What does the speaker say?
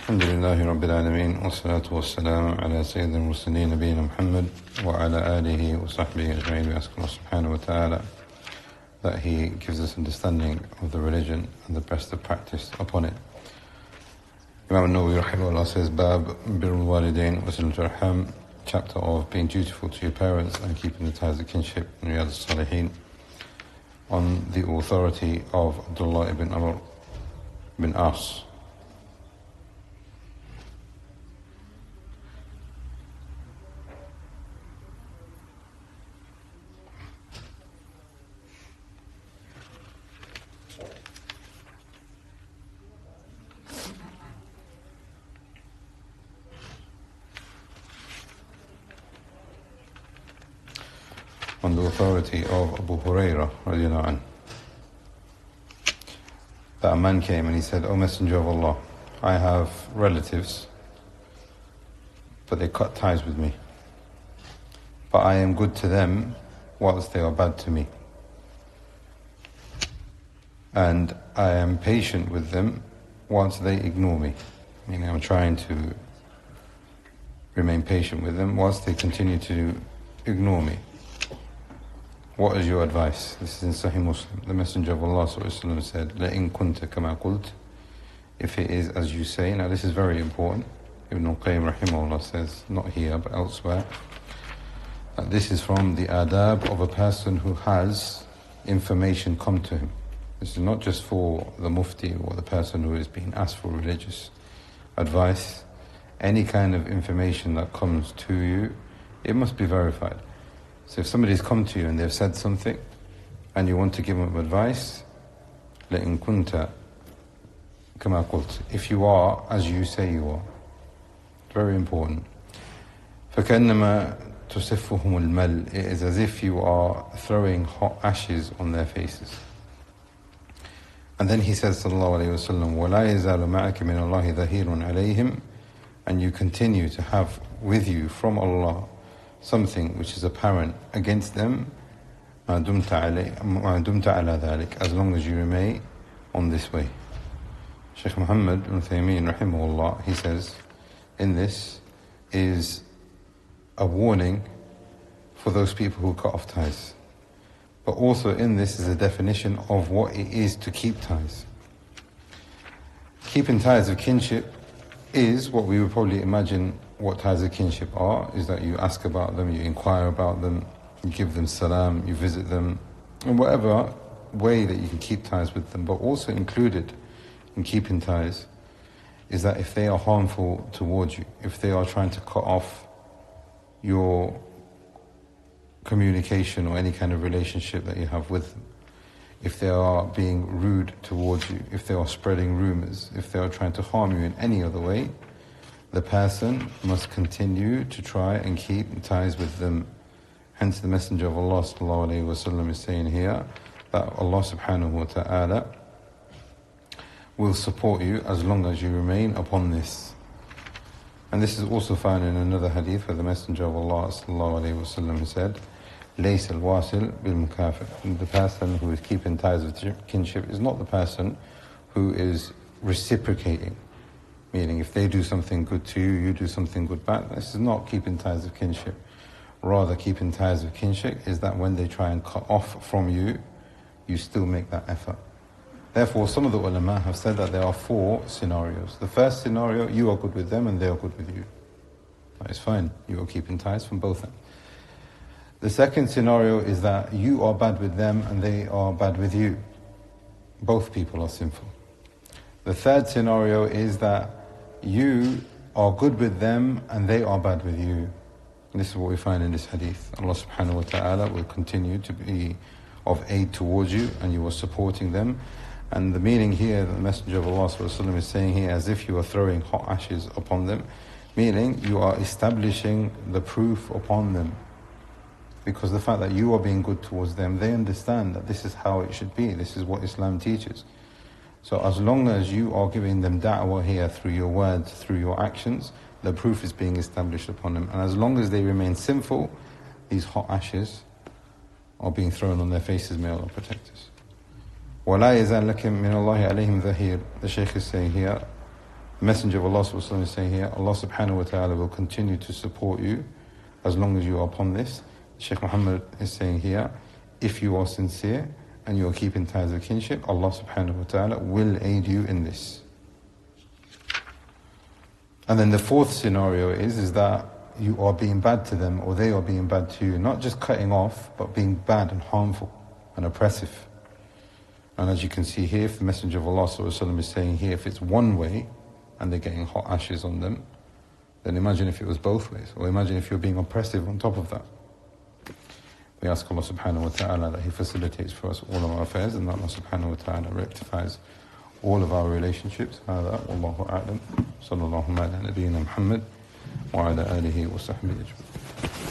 الحمد لله رب العالمين والصلاة والسلام على سيد المرسلين نبينا محمد وعلى آله وصحبه أجمعين. We ask Allah subhanahu wa ta'ala that He gives us understanding of the religion and the best of practice upon it. Imam an-Nawawi rahimahullah says, Bab Birrul Walidain wa Silatul Arham, chapter of being dutiful to your parents and keeping the ties of kinship in Riyadh, as-Saaleheen, on the authority of Abdullah ibn Amr ibn As. On the authority of Abu Hurairah radiallahu anhu, that a man came and he said, O Messenger of Allah, I have relatives, but they cut ties with me. But I am good to them whilst they are bad to me. And I am patient with them whilst they ignore me. Meaning I'm trying to remain patient with them whilst they continue to ignore me. What is your advice? This is in Sahih Muslim. The Messenger of Allah said, لَإِن كُنْتَ كَمَا قُلْتَ, if it is as you say. Now this is very important. Ibn al-Qayyim rahimahullah says, not here but elsewhere, that this is from the adab of a person who has information come to him. This is not just for the mufti or the person who is being asked for religious advice. Any kind of information that comes to you, it must be verified. So if somebody's come to you and they've said something and you want to give them advice, لَإِن كُنْتَ كَمَا قُلْتَ, if you are as you say you are. Very important. فَكَأَنَّمَا تُصِفُّهُمُ الْمَلْ, it is as if you are throwing hot ashes on their faces. And then he says, sallallahu alayhi wa sallam, وَلَا يَزَالُ مَعَكَ مِنَ اللَّهِ ظَهِيرٌ عَلَيْهِمْ, and you continue to have with you from Allah something which is apparent against them, مَا دُمْتَ عَلَى ذَلِكَ, as long as you remain on this way. Shaykh Muhammad ibn Taymiyyah rahimahullah, he says, in this is a warning for those people who cut off ties. But also in this is a definition of what it is to keep ties. Keeping ties of kinship is what we would probably imagine what ties of kinship are, is that you ask about them, you inquire about them, you give them salam, you visit them, in whatever way that you can keep ties with them. But also included in keeping ties is that if they are harmful towards you, if they are trying to cut off your communication or any kind of relationship that you have with them, if they are being rude towards you, if they are spreading rumors, if they are trying to harm you in any other way, the person must continue to try and keep ties with them. Hence the Messenger of Allah sallallahu alayhi wa sallam is saying here that Allah subhanahu wa ta'ala will support you as long as you remain upon this. And this is also found in another hadith where the Messenger of Allah sallallahu alayhi wa sallam said, لَيْسَ الْوَاصِلْ بِالْمُكَافِئ, the person who is keeping ties of kinship is not the person who is reciprocating. Meaning if they do something good to you, you do something good back. This is not keeping ties of kinship. Rather, keeping ties of kinship is that when they try and cut off from you, you still make that effort. Therefore, some of the ulama have said that there are 4 scenarios. The first scenario, you are good with them and they are good with you. That is fine. You are keeping ties from both ends. The second scenario is that you are bad with them and they are bad with you. Both people are sinful. The third scenario is that you are good with them and they are bad with you. And this is what we find in this hadith. Allah subhanahu wa ta'ala will continue to be of aid towards you and you are supporting them. And the meaning here, the Messenger of Allah sallallahu alayhi wa sallam is saying here, as if you are throwing hot ashes upon them, meaning you are establishing the proof upon them. Because the fact that you are being good towards them, they understand that this is how it should be, this is what Islam teaches. So as long as you are giving them da'wah here through your words, through your actions, the proof is being established upon them. And as long as they remain sinful, these hot ashes are being thrown on their faces. May Allah protect us. وَلَا يَزَالْ لَكَ مِنَ اللَّهِ عَلَيْهِمْ ظَهِيرٌ. The Shaykh is saying here The Messenger of Allah ﷺ is saying here, Allah subhanahu wa ta'ala will continue to support you as long as you are upon this. Shaykh Muhammad is saying here, if you are sincere and you are keeping ties of kinship, Allah subhanahu wa ta'ala will aid you in this. And then the fourth scenario is that you are being bad to them or they are being bad to you, not just cutting off, but being bad and harmful and oppressive. And as you can see here, if the Messenger of Allah ﷺ is saying here, if it's one way and they're getting hot ashes on them, then imagine if it was both ways, or imagine if you're being oppressive on top of that. We ask Allah subhanahu wa ta'ala that He facilitates for us all of our affairs, and that Allah subhanahu wa ta'ala rectifies all of our relationships. هذا والله أعلم. صلى الله على نبينا محمد وعلى آله وصحبه أجمعين.